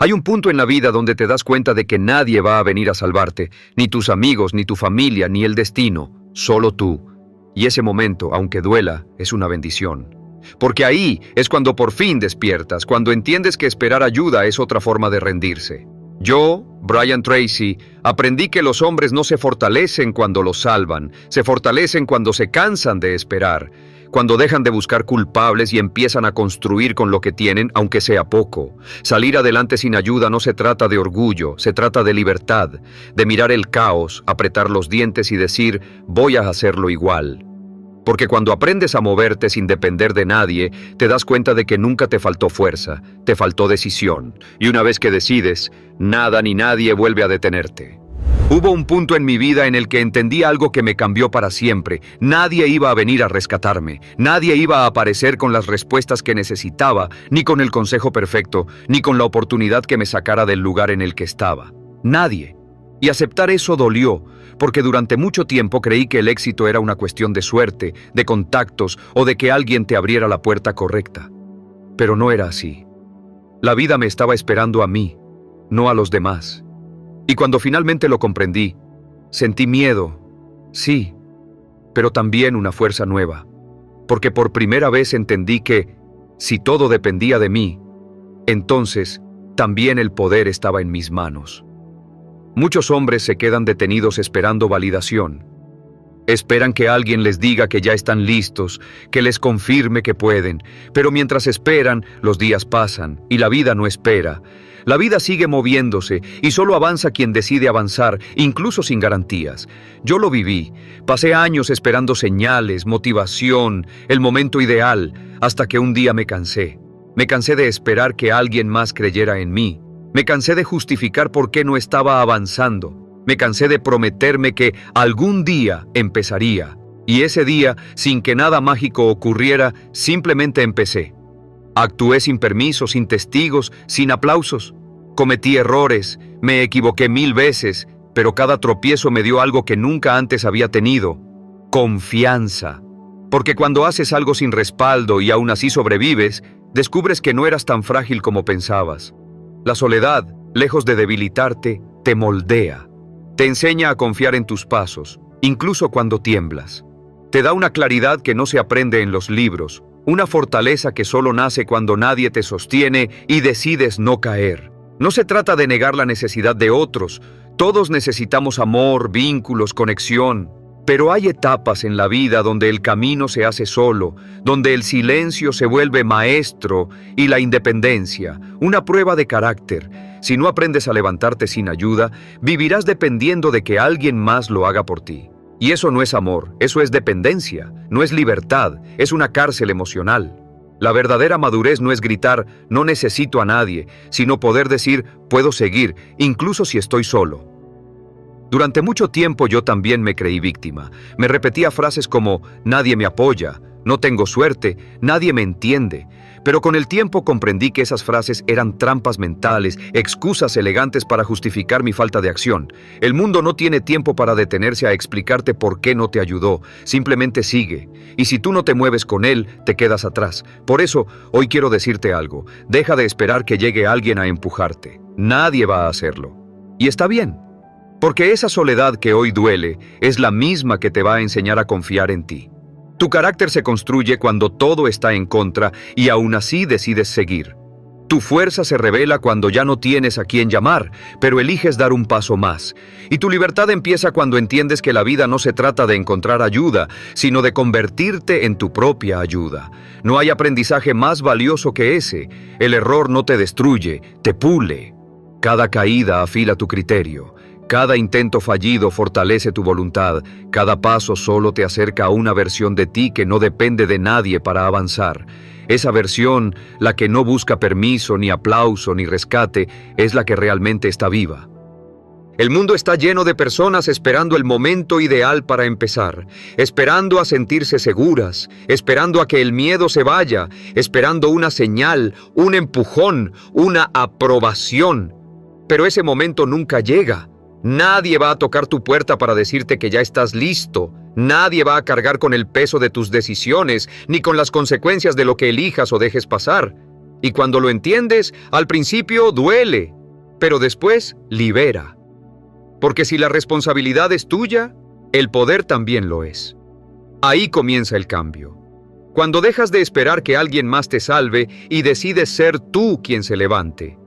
Hay un punto en la vida donde te das cuenta de que nadie va a venir a salvarte, ni tus amigos, ni tu familia, ni el destino, solo tú. Y ese momento, aunque duela, es una bendición. Porque ahí es cuando por fin despiertas, cuando entiendes que esperar ayuda es otra forma de rendirse. Yo, Brian Tracy, aprendí que los hombres no se fortalecen cuando los salvan, se fortalecen cuando se cansan de esperar, cuando dejan de buscar culpables y empiezan a construir con lo que tienen, aunque sea poco. Salir adelante sin ayuda no se trata de orgullo, se trata de libertad, de mirar el caos, apretar los dientes y decir, voy a hacerlo igual. Porque cuando aprendes a moverte sin depender de nadie, te das cuenta de que nunca te faltó fuerza, te faltó decisión. Y una vez que decides, nada ni nadie vuelve a detenerte. Hubo un punto en mi vida en el que entendí algo que me cambió para siempre. Nadie iba a venir a rescatarme, nadie iba a aparecer con las respuestas que necesitaba, ni con el consejo perfecto, ni con la oportunidad que me sacara del lugar en el que estaba. Nadie. Y aceptar eso dolió, porque durante mucho tiempo creí que el éxito era una cuestión de suerte, de contactos o de que alguien te abriera la puerta correcta. Pero no era así. La vida me estaba esperando a mí, no a los demás. Y cuando finalmente lo comprendí, sentí miedo, sí, pero también una fuerza nueva, porque por primera vez entendí que, si todo dependía de mí, entonces también el poder estaba en mis manos. Muchos hombres se quedan detenidos esperando validación. Esperan que alguien les diga que ya están listos, que les confirme que pueden, pero mientras esperan, los días pasan y la vida no espera. La vida sigue moviéndose y solo avanza quien decide avanzar, incluso sin garantías. Yo lo viví. Pasé años esperando señales, motivación, el momento ideal, hasta que un día me cansé. Me cansé de esperar que alguien más creyera en mí. Me cansé de justificar por qué no estaba avanzando. Me cansé de prometerme que algún día empezaría. Y ese día, sin que nada mágico ocurriera, simplemente empecé. Actué sin permiso, sin testigos, sin aplausos. Cometí errores, me equivoqué 1000 veces, pero cada tropiezo me dio algo que nunca antes había tenido: confianza. Porque cuando haces algo sin respaldo y aún así sobrevives, descubres que no eras tan frágil como pensabas. La soledad, lejos de debilitarte, te moldea. Te enseña a confiar en tus pasos, incluso cuando tiemblas. Te da una claridad que no se aprende en los libros, una fortaleza que solo nace cuando nadie te sostiene y decides no caer. No se trata de negar la necesidad de otros. Todos necesitamos amor, vínculos, conexión. Pero hay etapas en la vida donde el camino se hace solo, donde el silencio se vuelve maestro y la independencia, una prueba de carácter. Si no aprendes a levantarte sin ayuda, vivirás dependiendo de que alguien más lo haga por ti. Y eso no es amor, eso es dependencia, no es libertad, es una cárcel emocional. La verdadera madurez no es gritar, no necesito a nadie, sino poder decir, puedo seguir, incluso si estoy solo. Durante mucho tiempo yo también me creí víctima. Me repetía frases como, nadie me apoya, no tengo suerte, nadie me entiende. Pero con el tiempo comprendí que esas frases eran trampas mentales, excusas elegantes para justificar mi falta de acción. El mundo no tiene tiempo para detenerse a explicarte por qué no te ayudó. Simplemente sigue. Y si tú no te mueves con él, te quedas atrás. Por eso, hoy quiero decirte algo. Deja de esperar que llegue alguien a empujarte. Nadie va a hacerlo. Y está bien. Porque esa soledad que hoy duele es la misma que te va a enseñar a confiar en ti. Tu carácter se construye cuando todo está en contra y aún así decides seguir. Tu fuerza se revela cuando ya no tienes a quién llamar, pero eliges dar un paso más. Y tu libertad empieza cuando entiendes que la vida no se trata de encontrar ayuda, sino de convertirte en tu propia ayuda. No hay aprendizaje más valioso que ese. El error no te destruye, te pule. Cada caída afila tu criterio. Cada intento fallido fortalece tu voluntad. Cada paso solo te acerca a una versión de ti que no depende de nadie para avanzar. Esa versión, la que no busca permiso, ni aplauso, ni rescate, es la que realmente está viva. El mundo está lleno de personas esperando el momento ideal para empezar, esperando a sentirse seguras, esperando a que el miedo se vaya, esperando una señal, un empujón, una aprobación. Pero ese momento nunca llega. Nadie va a tocar tu puerta para decirte que ya estás listo. Nadie va a cargar con el peso de tus decisiones, ni con las consecuencias de lo que elijas o dejes pasar. Y cuando lo entiendes, al principio duele, pero después libera. Porque si la responsabilidad es tuya, el poder también lo es. Ahí comienza el cambio. Cuando dejas de esperar que alguien más te salve y decides ser tú quien se levante.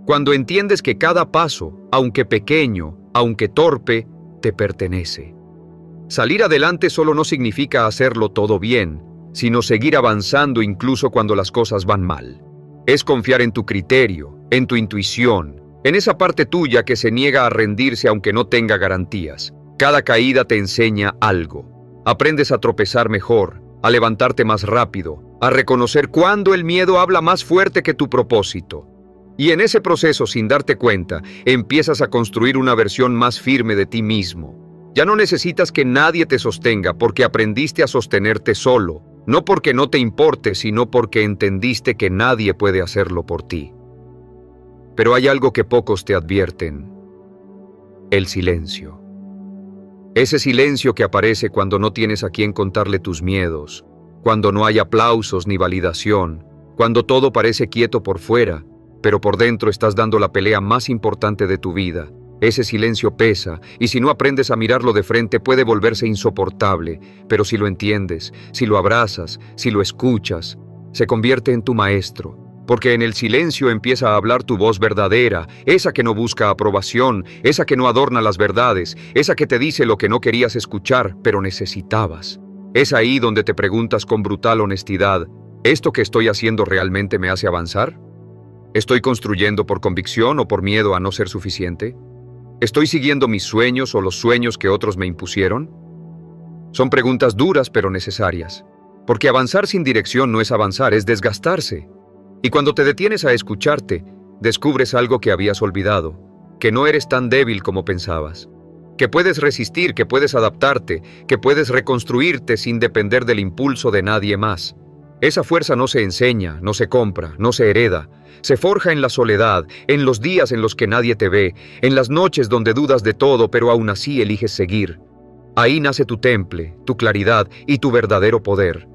Cuando entiendes que cada paso, aunque pequeño, aunque torpe, te pertenece. Salir adelante solo no significa hacerlo todo bien, sino seguir avanzando incluso cuando las cosas van mal. Es confiar en tu criterio, en tu intuición, en esa parte tuya que se niega a rendirse aunque no tenga garantías. Cada caída te enseña algo. Aprendes a tropezar mejor, a levantarte más rápido, a reconocer cuándo el miedo habla más fuerte que tu propósito. Y en ese proceso, sin darte cuenta, empiezas a construir una versión más firme de ti mismo. Ya no necesitas que nadie te sostenga porque aprendiste a sostenerte solo, no porque no te importe, sino porque entendiste que nadie puede hacerlo por ti. Pero hay algo que pocos te advierten: el silencio. Ese silencio que aparece cuando no tienes a quien contarle tus miedos, cuando no hay aplausos ni validación, cuando todo parece quieto por fuera, pero por dentro estás dando la pelea más importante de tu vida. Ese silencio pesa, y si no aprendes a mirarlo de frente puede volverse insoportable, pero si lo entiendes, si lo abrazas, si lo escuchas, se convierte en tu maestro. Porque en el silencio empieza a hablar tu voz verdadera, esa que no busca aprobación, esa que no adorna las verdades, esa que te dice lo que no querías escuchar, pero necesitabas. Es ahí donde te preguntas con brutal honestidad: ¿esto que estoy haciendo realmente me hace avanzar? ¿Estoy construyendo por convicción o por miedo a no ser suficiente? ¿Estoy siguiendo mis sueños o los sueños que otros me impusieron? Son preguntas duras pero necesarias, porque avanzar sin dirección no es avanzar, es desgastarse. Y cuando te detienes a escucharte, descubres algo que habías olvidado, que no eres tan débil como pensabas, que puedes resistir, que puedes adaptarte, que puedes reconstruirte sin depender del impulso de nadie más. Esa fuerza no se enseña, no se compra, no se hereda, se forja en la soledad, en los días en los que nadie te ve, en las noches donde dudas de todo pero aún así eliges seguir. Ahí nace tu temple, tu claridad y tu verdadero poder.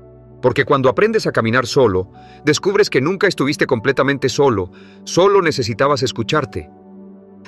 Porque cuando aprendes a caminar solo, descubres que nunca estuviste completamente solo, solo necesitabas escucharte.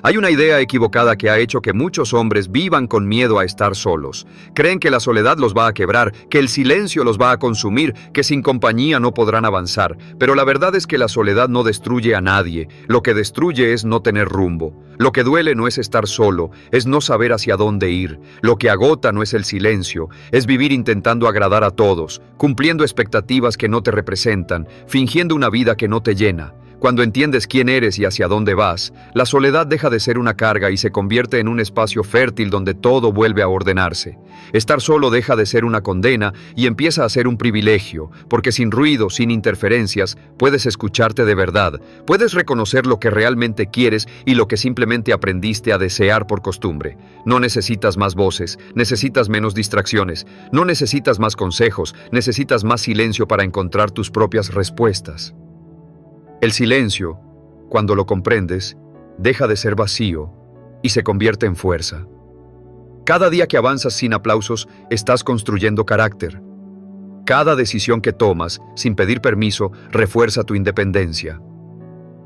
Hay una idea equivocada que ha hecho que muchos hombres vivan con miedo a estar solos. Creen que la soledad los va a quebrar, que el silencio los va a consumir, que sin compañía no podrán avanzar. Pero la verdad es que la soledad no destruye a nadie. Lo que destruye es no tener rumbo. Lo que duele no es estar solo, es no saber hacia dónde ir. Lo que agota no es el silencio, es vivir intentando agradar a todos, cumpliendo expectativas que no te representan, fingiendo una vida que no te llena. Cuando entiendes quién eres y hacia dónde vas, la soledad deja de ser una carga y se convierte en un espacio fértil donde todo vuelve a ordenarse. Estar solo deja de ser una condena y empieza a ser un privilegio, porque sin ruido, sin interferencias, puedes escucharte de verdad, puedes reconocer lo que realmente quieres y lo que simplemente aprendiste a desear por costumbre. No necesitas más voces, necesitas menos distracciones, no necesitas más consejos, necesitas más silencio para encontrar tus propias respuestas. El silencio, cuando lo comprendes, deja de ser vacío y se convierte en fuerza. Cada día que avanzas sin aplausos, estás construyendo carácter. Cada decisión que tomas, sin pedir permiso, refuerza tu independencia.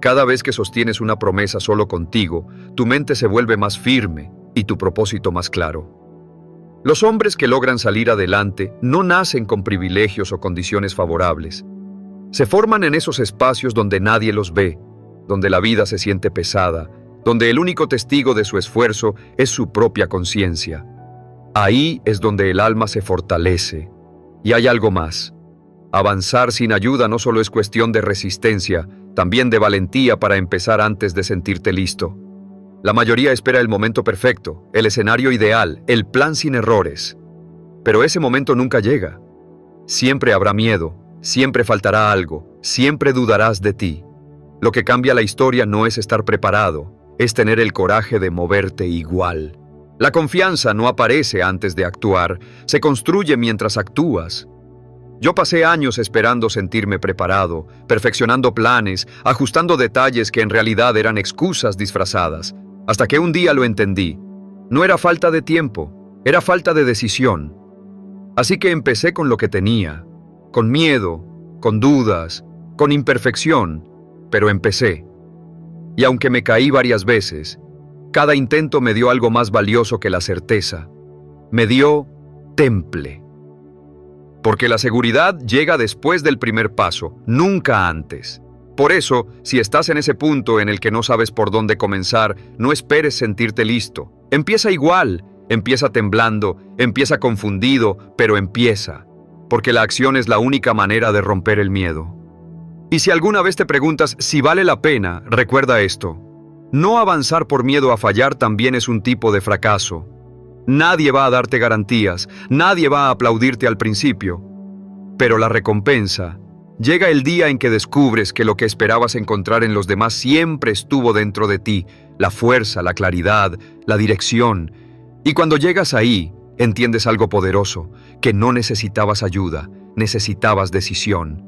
Cada vez que sostienes una promesa solo contigo, tu mente se vuelve más firme y tu propósito más claro. Los hombres que logran salir adelante no nacen con privilegios o condiciones favorables. Se forman en esos espacios donde nadie los ve, donde la vida se siente pesada, donde el único testigo de su esfuerzo es su propia conciencia. Ahí es donde el alma se fortalece. Y hay algo más. Avanzar sin ayuda no solo es cuestión de resistencia, también de valentía para empezar antes de sentirte listo. La mayoría espera el momento perfecto, el escenario ideal, el plan sin errores. Pero ese momento nunca llega. Siempre habrá miedo. Siempre faltará algo, siempre dudarás de ti. Lo que cambia la historia no es estar preparado, es tener el coraje de moverte igual. La confianza no aparece antes de actuar, se construye mientras actúas. Yo pasé años esperando sentirme preparado, perfeccionando planes, ajustando detalles que en realidad eran excusas disfrazadas, hasta que un día lo entendí. No era falta de tiempo, era falta de decisión. Así que empecé con lo que tenía. Con miedo, con dudas, con imperfección, pero empecé. Y aunque me caí varias veces, cada intento me dio algo más valioso que la certeza. Me dio temple. Porque la seguridad llega después del primer paso, nunca antes. Por eso, si estás en ese punto en el que no sabes por dónde comenzar, no esperes sentirte listo. Empieza igual, empieza temblando, empieza confundido, pero empieza. Porque la acción es la única manera de romper el miedo. Y si alguna vez te preguntas si vale la pena, recuerda esto. No avanzar por miedo a fallar también es un tipo de fracaso. Nadie va a darte garantías, nadie va a aplaudirte al principio. Pero la recompensa llega el día en que descubres que lo que esperabas encontrar en los demás siempre estuvo dentro de ti, la fuerza, la claridad, la dirección. Y cuando llegas ahí, entiendes algo poderoso, que no necesitabas ayuda, necesitabas decisión.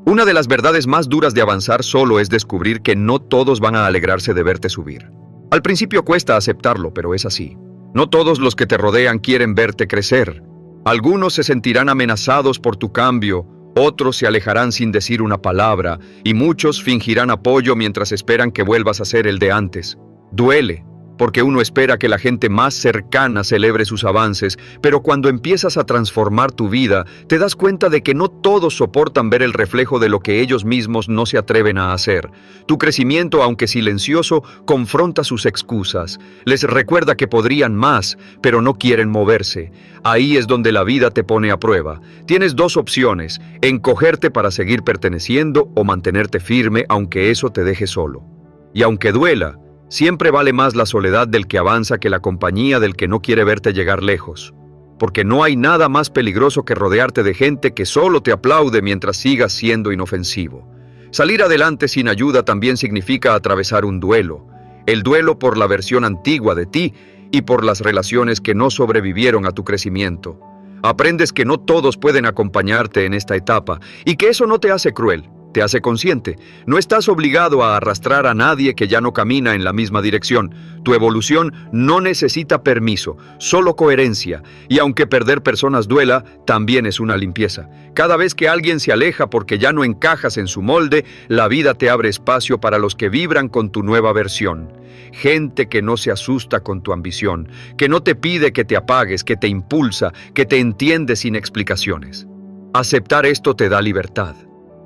Una de las verdades más duras de avanzar solo es descubrir que no todos van a alegrarse de verte subir. Al principio cuesta aceptarlo, pero es así. No todos los que te rodean quieren verte crecer. Algunos se sentirán amenazados por tu cambio, otros se alejarán sin decir una palabra, y muchos fingirán apoyo mientras esperan que vuelvas a ser el de antes. Duele, porque uno espera que la gente más cercana celebre sus avances, pero cuando empiezas a transformar tu vida, te das cuenta de que no todos soportan ver el reflejo de lo que ellos mismos no se atreven a hacer. Tu crecimiento, aunque silencioso, confronta sus excusas. Les recuerda que podrían más, pero no quieren moverse. Ahí es donde la vida te pone a prueba. Tienes dos opciones: encogerte para seguir perteneciendo o mantenerte firme aunque eso te deje solo. Y aunque duela, siempre vale más la soledad del que avanza que la compañía del que no quiere verte llegar lejos. Porque no hay nada más peligroso que rodearte de gente que solo te aplaude mientras sigas siendo inofensivo. Salir adelante sin ayuda también significa atravesar un duelo. El duelo por la versión antigua de ti y por las relaciones que no sobrevivieron a tu crecimiento. Aprendes que no todos pueden acompañarte en esta etapa y que eso no te hace cruel. Te hace consciente. No estás obligado a arrastrar a nadie que ya no camina en la misma dirección. Tu evolución no necesita permiso, solo coherencia. Y aunque perder personas duela, también es una limpieza. Cada vez que alguien se aleja porque ya no encajas en su molde, la vida te abre espacio para los que vibran con tu nueva versión. Gente que no se asusta con tu ambición, que no te pide que te apagues, que te impulsa, que te entiende sin explicaciones. Aceptar esto te da libertad.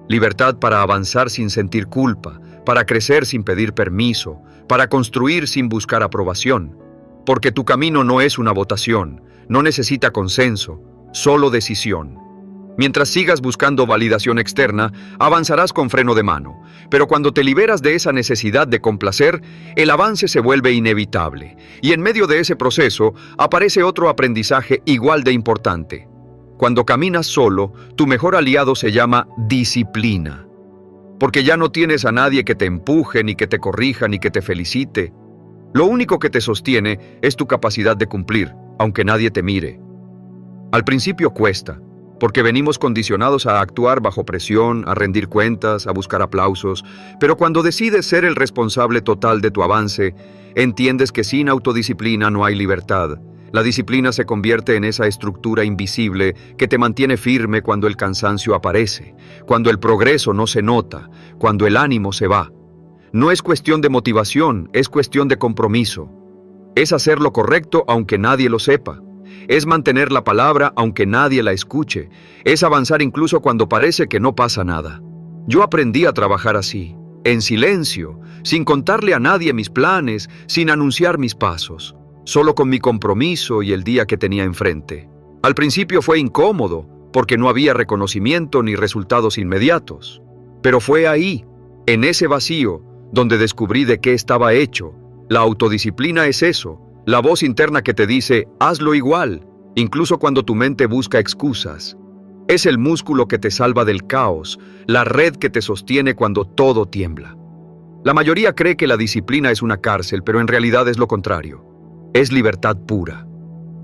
Libertad para avanzar sin sentir culpa, para crecer sin pedir permiso, para construir sin buscar aprobación. Porque tu camino no es una votación, no necesita consenso, solo decisión. Mientras sigas buscando validación externa, avanzarás con freno de mano. Pero cuando te liberas de esa necesidad de complacer, el avance se vuelve inevitable. Y en medio de ese proceso, aparece otro aprendizaje igual de importante. Cuando caminas solo, tu mejor aliado se llama disciplina. Porque ya no tienes a nadie que te empuje, ni que te corrija, ni que te felicite. Lo único que te sostiene es tu capacidad de cumplir, aunque nadie te mire. Al principio cuesta, porque venimos condicionados a actuar bajo presión, a rendir cuentas, a buscar aplausos, pero cuando decides ser el responsable total de tu avance, entiendes que sin autodisciplina no hay libertad. La disciplina se convierte en esa estructura invisible que te mantiene firme cuando el cansancio aparece, cuando el progreso no se nota, cuando el ánimo se va. No es cuestión de motivación, es cuestión de compromiso. Es hacer lo correcto aunque nadie lo sepa. Es mantener la palabra aunque nadie la escuche. Es avanzar incluso cuando parece que no pasa nada. Yo aprendí a trabajar así, en silencio, sin contarle a nadie mis planes, sin anunciar mis pasos. Solo con mi compromiso y el día que tenía enfrente. Al principio fue incómodo, porque no había reconocimiento ni resultados inmediatos. Pero fue ahí, en ese vacío, donde descubrí de qué estaba hecho. La autodisciplina es eso, la voz interna que te dice, hazlo igual, incluso cuando tu mente busca excusas. Es el músculo que te salva del caos, la red que te sostiene cuando todo tiembla. La mayoría cree que la disciplina es una cárcel, pero en realidad es lo contrario. Es libertad pura.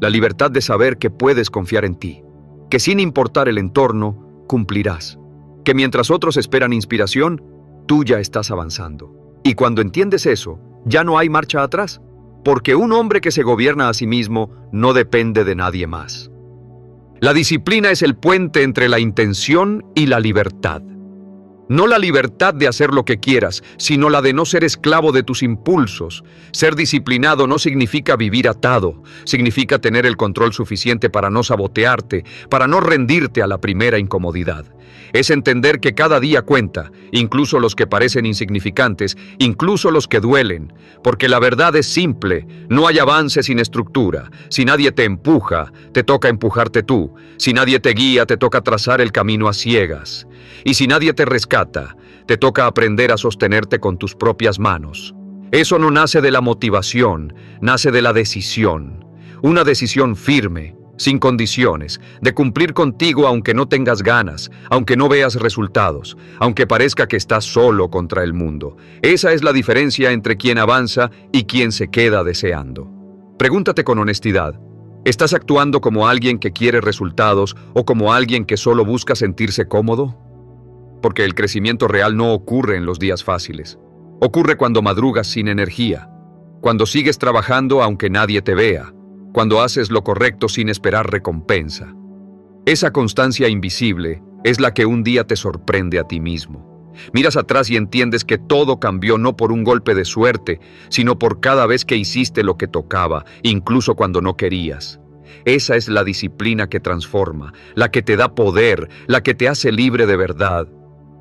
La libertad de saber que puedes confiar en ti, que sin importar el entorno, cumplirás. Que mientras otros esperan inspiración, tú ya estás avanzando. Y cuando entiendes eso, ya no hay marcha atrás, porque un hombre que se gobierna a sí mismo no depende de nadie más. La disciplina es el puente entre la intención y la libertad. No la libertad de hacer lo que quieras, sino la de no ser esclavo de tus impulsos. Ser disciplinado no significa vivir atado, significa tener el control suficiente para no sabotearte, para no rendirte a la primera incomodidad. Es entender que cada día cuenta, incluso los que parecen insignificantes, incluso los que duelen, porque la verdad es simple, no hay avance sin estructura. Si nadie te empuja, te toca empujarte tú. Si nadie te guía, te toca trazar el camino a ciegas. Y si nadie te rescata, te toca aprender a sostenerte con tus propias manos. Eso no nace de la motivación, nace de la decisión. Una decisión firme, sin condiciones, de cumplir contigo aunque no tengas ganas, aunque no veas resultados, aunque parezca que estás solo contra el mundo. Esa es la diferencia entre quien avanza y quien se queda deseando. Pregúntate con honestidad, ¿estás actuando como alguien que quiere resultados o como alguien que solo busca sentirse cómodo? Porque el crecimiento real no ocurre en los días fáciles. Ocurre cuando madrugas sin energía, cuando sigues trabajando aunque nadie te vea, cuando haces lo correcto sin esperar recompensa. Esa constancia invisible es la que un día te sorprende a ti mismo. Miras atrás y entiendes que todo cambió no por un golpe de suerte, sino por cada vez que hiciste lo que tocaba, incluso cuando no querías. Esa es la disciplina que transforma, la que te da poder, la que te hace libre de verdad.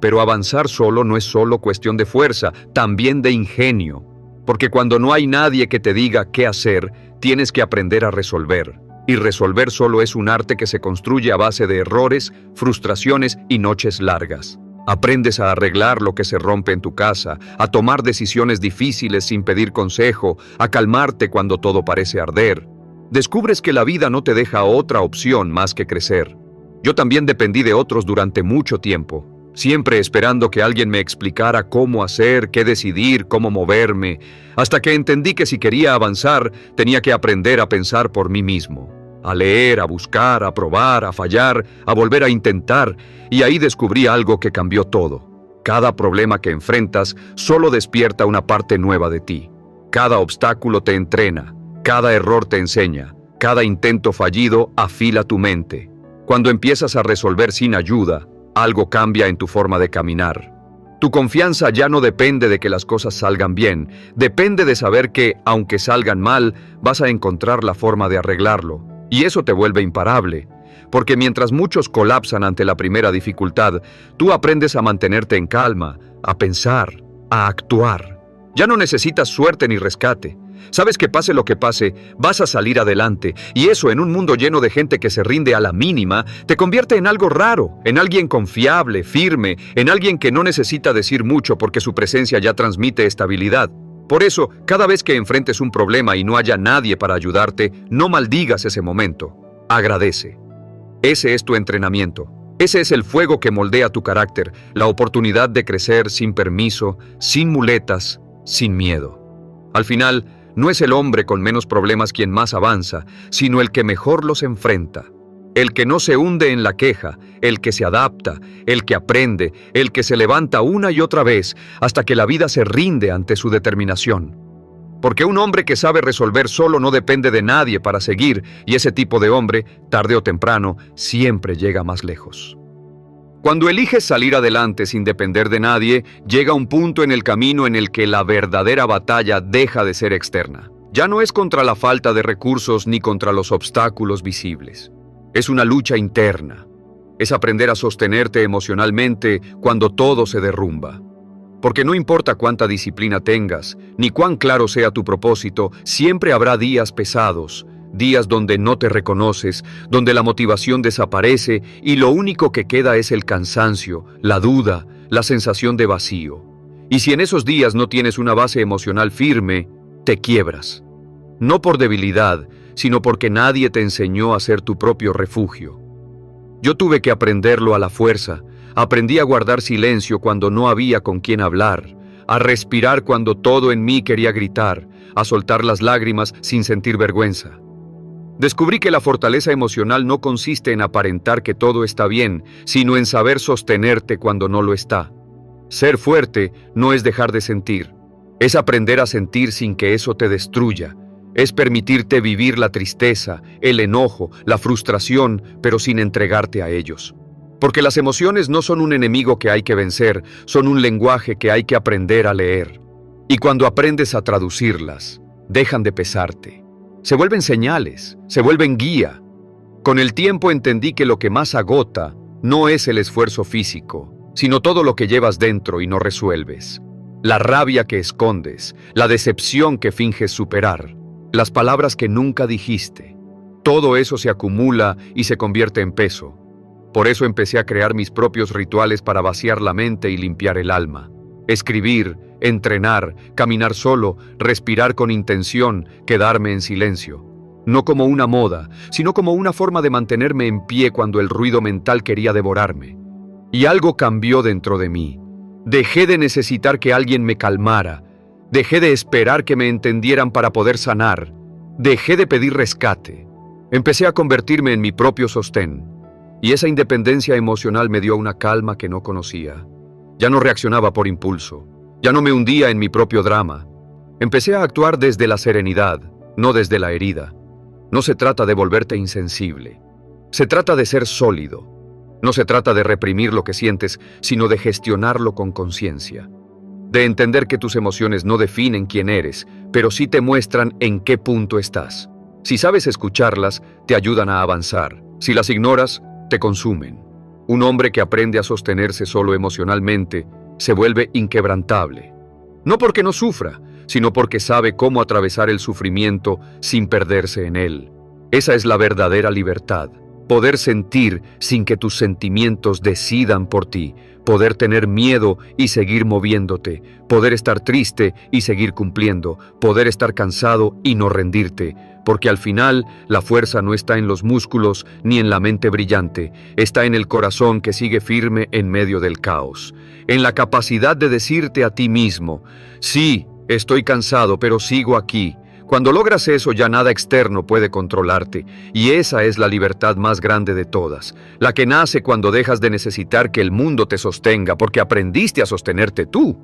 Pero avanzar solo no es solo cuestión de fuerza, también de ingenio. Porque cuando no hay nadie que te diga qué hacer, tienes que aprender a resolver. Y resolver solo es un arte que se construye a base de errores, frustraciones y noches largas. Aprendes a arreglar lo que se rompe en tu casa, a tomar decisiones difíciles sin pedir consejo, a calmarte cuando todo parece arder. Descubres que la vida no te deja otra opción más que crecer. Yo también dependí de otros durante mucho tiempo. Siempre esperando que alguien me explicara cómo hacer, qué decidir, cómo moverme, hasta que entendí que si quería avanzar, tenía que aprender a pensar por mí mismo, a leer, a buscar, a probar, a fallar, a volver a intentar, y ahí descubrí algo que cambió todo. Cada problema que enfrentas solo despierta una parte nueva de ti. Cada obstáculo te entrena, cada error te enseña, cada intento fallido afila tu mente. Cuando empiezas a resolver sin ayuda, algo cambia en tu forma de caminar. Tu confianza ya no depende de que las cosas salgan bien, depende de saber que, aunque salgan mal, vas a encontrar la forma de arreglarlo. Y eso te vuelve imparable, porque mientras muchos colapsan ante la primera dificultad, tú aprendes a mantenerte en calma, a pensar, a actuar. Ya no necesitas suerte ni rescate. Sabes que pase lo que pase, vas a salir adelante, y eso en un mundo lleno de gente que se rinde a la mínima, te convierte en algo raro, en alguien confiable, firme, en alguien que no necesita decir mucho porque su presencia ya transmite estabilidad. Por eso, cada vez que enfrentes un problema y no haya nadie para ayudarte, no maldigas ese momento. Agradece. Ese es tu entrenamiento. Ese es el fuego que moldea tu carácter, la oportunidad de crecer sin permiso, sin muletas, sin miedo. Al final, no es el hombre con menos problemas quien más avanza, sino el que mejor los enfrenta. El que no se hunde en la queja, el que se adapta, el que aprende, el que se levanta una y otra vez hasta que la vida se rinde ante su determinación. Porque un hombre que sabe resolver solo no depende de nadie para seguir, y ese tipo de hombre, tarde o temprano, siempre llega más lejos. Cuando eliges salir adelante sin depender de nadie, llega un punto en el camino en el que la verdadera batalla deja de ser externa. Ya no es contra la falta de recursos ni contra los obstáculos visibles. Es una lucha interna. Es aprender a sostenerte emocionalmente cuando todo se derrumba. Porque no importa cuánta disciplina tengas, ni cuán claro sea tu propósito, siempre habrá días pesados, días donde no te reconoces, donde la motivación desaparece y lo único que queda es el cansancio, la duda, la sensación de vacío. Y si en esos días no tienes una base emocional firme, te quiebras. No por debilidad, sino porque nadie te enseñó a ser tu propio refugio. Yo tuve que aprenderlo a la fuerza. Aprendí a guardar silencio cuando no había con quién hablar, a respirar cuando todo en mí quería gritar, a soltar las lágrimas sin sentir vergüenza. Descubrí que la fortaleza emocional no consiste en aparentar que todo está bien, sino en saber sostenerte cuando no lo está. Ser fuerte no es dejar de sentir, es aprender a sentir sin que eso te destruya. Es permitirte vivir la tristeza, el enojo, la frustración, pero sin entregarte a ellos. Porque las emociones no son un enemigo que hay que vencer, son un lenguaje que hay que aprender a leer. Y cuando aprendes a traducirlas, dejan de pesarte. Se vuelven señales, se vuelven guía. Con el tiempo entendí que lo que más agota no es el esfuerzo físico, sino todo lo que llevas dentro y no resuelves. La rabia que escondes, la decepción que finges superar, las palabras que nunca dijiste. Todo eso se acumula y se convierte en peso. Por eso empecé a crear mis propios rituales para vaciar la mente y limpiar el alma. Escribir, entrenar, caminar solo, respirar con intención, quedarme en silencio. No como una moda, sino como una forma de mantenerme en pie cuando el ruido mental quería devorarme. Y algo cambió dentro de mí. Dejé de necesitar que alguien me calmara. Dejé de esperar que me entendieran para poder sanar. Dejé de pedir rescate. Empecé a convertirme en mi propio sostén. Y esa independencia emocional me dio una calma que no conocía. Ya no reaccionaba por impulso. Ya no me hundía en mi propio drama. Empecé a actuar desde la serenidad, no desde la herida. No se trata de volverte insensible. Se trata de ser sólido. No se trata de reprimir lo que sientes, sino de gestionarlo con conciencia. De entender que tus emociones no definen quién eres, pero sí te muestran en qué punto estás. Si sabes escucharlas, te ayudan a avanzar. Si las ignoras, te consumen. Un hombre que aprende a sostenerse solo emocionalmente se vuelve inquebrantable. No porque no sufra, sino porque sabe cómo atravesar el sufrimiento sin perderse en él. Esa es la verdadera libertad. Poder sentir sin que tus sentimientos decidan por ti. Poder tener miedo y seguir moviéndote. Poder estar triste y seguir cumpliendo. Poder estar cansado y no rendirte. Porque al final, la fuerza no está en los músculos ni en la mente brillante. Está en el corazón que sigue firme en medio del caos. En la capacidad de decirte a ti mismo, sí, estoy cansado, pero sigo aquí. Cuando logras eso, ya nada externo puede controlarte, y esa es la libertad más grande de todas, la que nace cuando dejas de necesitar que el mundo te sostenga, porque aprendiste a sostenerte tú.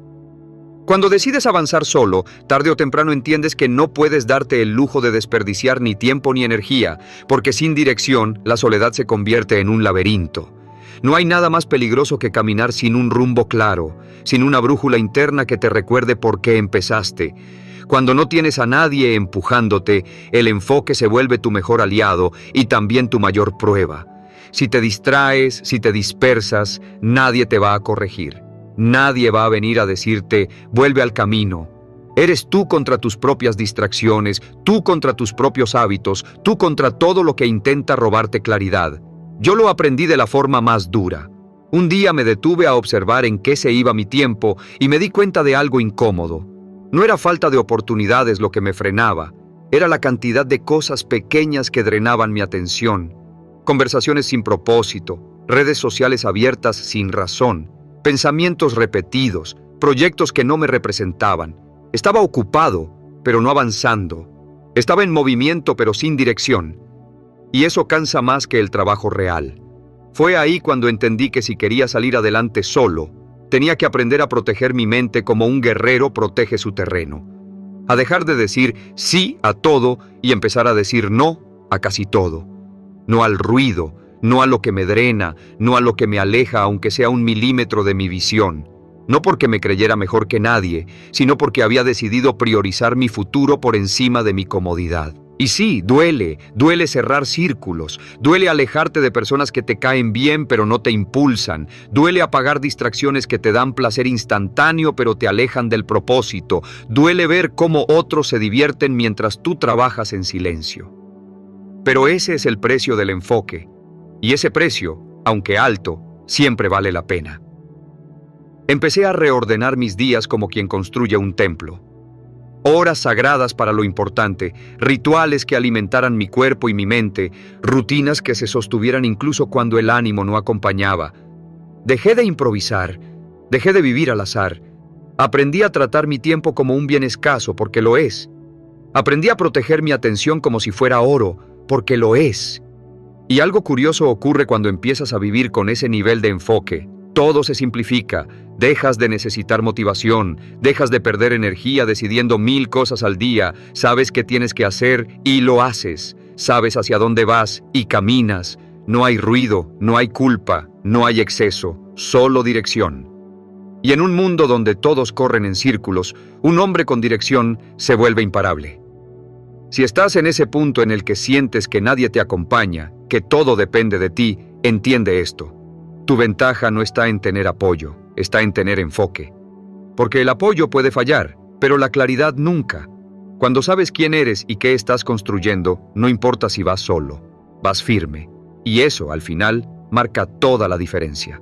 Cuando decides avanzar solo, tarde o temprano entiendes que no puedes darte el lujo de desperdiciar ni tiempo ni energía, porque sin dirección, la soledad se convierte en un laberinto. No hay nada más peligroso que caminar sin un rumbo claro, sin una brújula interna que te recuerde por qué empezaste. Cuando no tienes a nadie empujándote, el enfoque se vuelve tu mejor aliado y también tu mayor prueba. Si te distraes, si te dispersas, nadie te va a corregir. Nadie va a venir a decirte, vuelve al camino. Eres tú contra tus propias distracciones, tú contra tus propios hábitos, tú contra todo lo que intenta robarte claridad. Yo lo aprendí de la forma más dura. Un día me detuve a observar en qué se iba mi tiempo y me di cuenta de algo incómodo. No era falta de oportunidades lo que me frenaba, era la cantidad de cosas pequeñas que drenaban mi atención. Conversaciones sin propósito, redes sociales abiertas sin razón, pensamientos repetidos, proyectos que no me representaban. Estaba ocupado, pero no avanzando. Estaba en movimiento, pero sin dirección. Y eso cansa más que el trabajo real. Fue ahí cuando entendí que si quería salir adelante solo, tenía que aprender a proteger mi mente como un guerrero protege su terreno. A dejar de decir sí a todo y empezar a decir no a casi todo. No al ruido, no a lo que me drena, no a lo que me aleja aunque sea 1 milímetro de mi visión. No porque me creyera mejor que nadie, sino porque había decidido priorizar mi futuro por encima de mi comodidad. Y sí, duele cerrar círculos, duele alejarte de personas que te caen bien pero no te impulsan, duele apagar distracciones que te dan placer instantáneo pero te alejan del propósito, duele ver cómo otros se divierten mientras tú trabajas en silencio. Pero ese es el precio del enfoque, y ese precio, aunque alto, siempre vale la pena. Empecé a reordenar mis días como quien construye un templo. Horas sagradas para lo importante, rituales que alimentaran mi cuerpo y mi mente, rutinas que se sostuvieran incluso cuando el ánimo no acompañaba. Dejé de improvisar, dejé de vivir al azar. Aprendí a tratar mi tiempo como un bien escaso, porque lo es. Aprendí a proteger mi atención como si fuera oro, porque lo es. Y algo curioso ocurre cuando empiezas a vivir con ese nivel de enfoque. Todo se simplifica, dejas de necesitar motivación, dejas de perder energía decidiendo 1000 cosas al día, sabes qué tienes que hacer y lo haces, sabes hacia dónde vas y caminas. No hay ruido, no hay culpa, no hay exceso, solo dirección. Y en un mundo donde todos corren en círculos, un hombre con dirección se vuelve imparable. Si estás en ese punto en el que sientes que nadie te acompaña, que todo depende de ti, entiende esto. Tu ventaja no está en tener apoyo, está en tener enfoque. Porque el apoyo puede fallar, pero la claridad nunca. Cuando sabes quién eres y qué estás construyendo, no importa si vas solo, vas firme. Y eso, al final, marca toda la diferencia.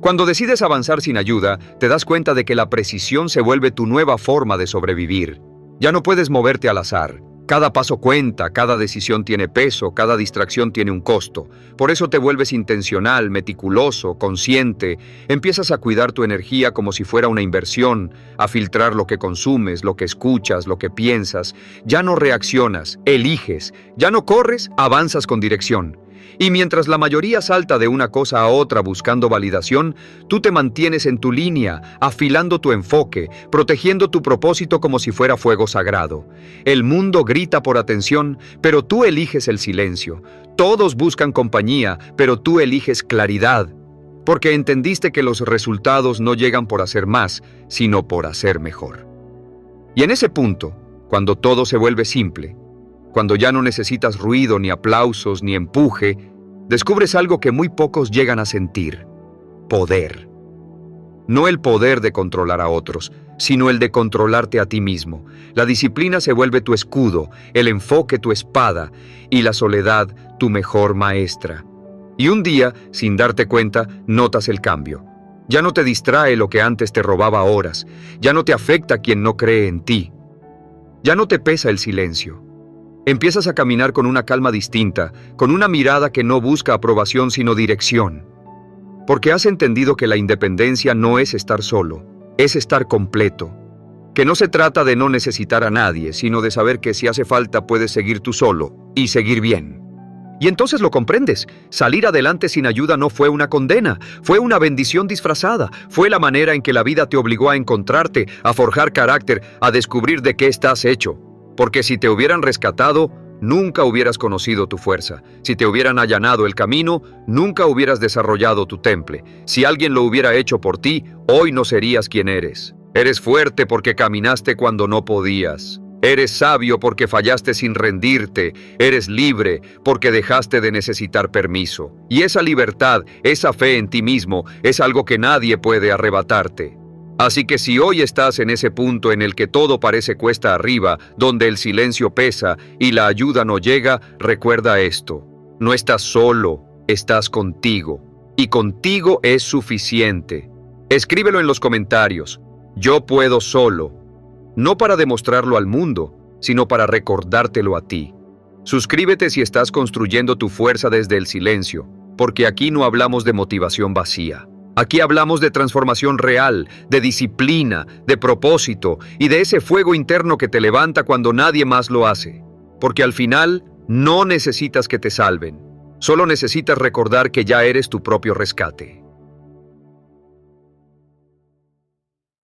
Cuando decides avanzar sin ayuda, te das cuenta de que la precisión se vuelve tu nueva forma de sobrevivir. Ya no puedes moverte al azar. Cada paso cuenta, cada decisión tiene peso, cada distracción tiene un costo. Por eso te vuelves intencional, meticuloso, consciente. Empiezas a cuidar tu energía como si fuera una inversión, a filtrar lo que consumes, lo que escuchas, lo que piensas. Ya no reaccionas, eliges. Ya no corres, avanzas con dirección. Y mientras la mayoría salta de una cosa a otra buscando validación, tú te mantienes en tu línea, afilando tu enfoque, protegiendo tu propósito como si fuera fuego sagrado. El mundo grita por atención, pero tú eliges el silencio. Todos buscan compañía, pero tú eliges claridad. Porque entendiste que los resultados no llegan por hacer más, sino por hacer mejor. Y en ese punto, cuando todo se vuelve simple, cuando ya no necesitas ruido, ni aplausos, ni empuje, descubres algo que muy pocos llegan a sentir: poder. No el poder de controlar a otros, sino el de controlarte a ti mismo. La disciplina se vuelve tu escudo, el enfoque tu espada, y la soledad tu mejor maestra. Y un día, sin darte cuenta, notas el cambio. Ya no te distrae lo que antes te robaba horas, ya no te afecta quien no cree en ti. Ya no te pesa el silencio. Empiezas a caminar con una calma distinta, con una mirada que no busca aprobación sino dirección. Porque has entendido que la independencia no es estar solo, es estar completo. Que no se trata de no necesitar a nadie, sino de saber que si hace falta puedes seguir tú solo y seguir bien. Y entonces lo comprendes. Salir adelante sin ayuda no fue una condena, fue una bendición disfrazada. Fue la manera en que la vida te obligó a encontrarte, a forjar carácter, a descubrir de qué estás hecho. Porque si te hubieran rescatado, nunca hubieras conocido tu fuerza. Si te hubieran allanado el camino, nunca hubieras desarrollado tu temple. Si alguien lo hubiera hecho por ti, hoy no serías quien eres. Eres fuerte porque caminaste cuando no podías. Eres sabio porque fallaste sin rendirte. Eres libre porque dejaste de necesitar permiso. Y esa libertad, esa fe en ti mismo, es algo que nadie puede arrebatarte. Así que si hoy estás en ese punto en el que todo parece cuesta arriba, donde el silencio pesa y la ayuda no llega, recuerda esto: no estás solo, estás contigo. Y contigo es suficiente. Escríbelo en los comentarios: yo puedo solo. No para demostrarlo al mundo, sino para recordártelo a ti. Suscríbete si estás construyendo tu fuerza desde el silencio, porque aquí no hablamos de motivación vacía. Aquí hablamos de transformación real, de disciplina, de propósito y de ese fuego interno que te levanta cuando nadie más lo hace. Porque al final no necesitas que te salven, solo necesitas recordar que ya eres tu propio rescate.